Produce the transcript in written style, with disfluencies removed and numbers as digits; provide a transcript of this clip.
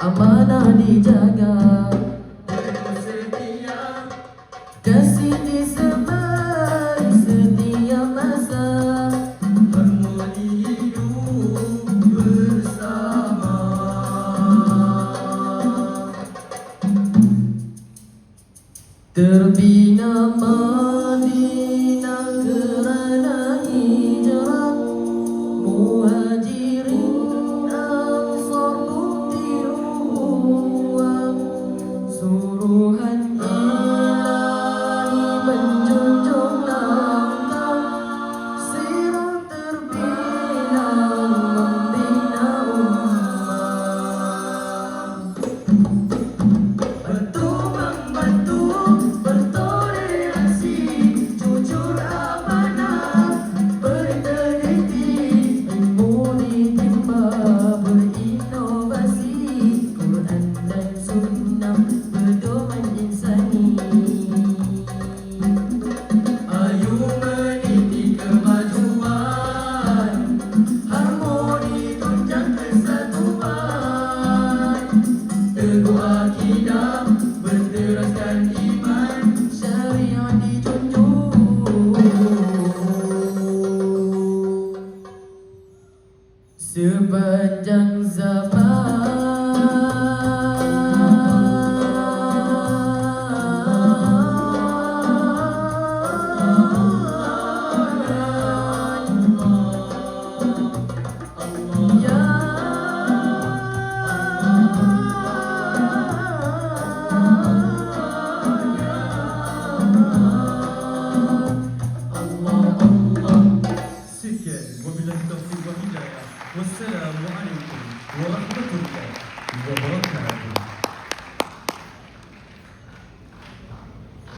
amanah dijaga, setia kasih disebar setiap masa, harmoni hidup bersama. terbina Madinah kerana hijrah, muhajirin ansar bukti ukhuwah, suruhan ilahi menjunjung langkah, sirah terbina membina ummah. Bantu membantu bertoleransi, jujur amanah berintegriti, ilmu ditimba berinovasi, Quran dan sunnah pedoman insani. Ayo meniti kemajuan, Harmoni tunjang kesatuan, teguh akidah berteraskan iman. syariat dijunjung. Sepanjang zaman, ya Sekian, wabillahi taufiq wal hidayah. Wassalamualaikum warahmatullahi wabarakatuh.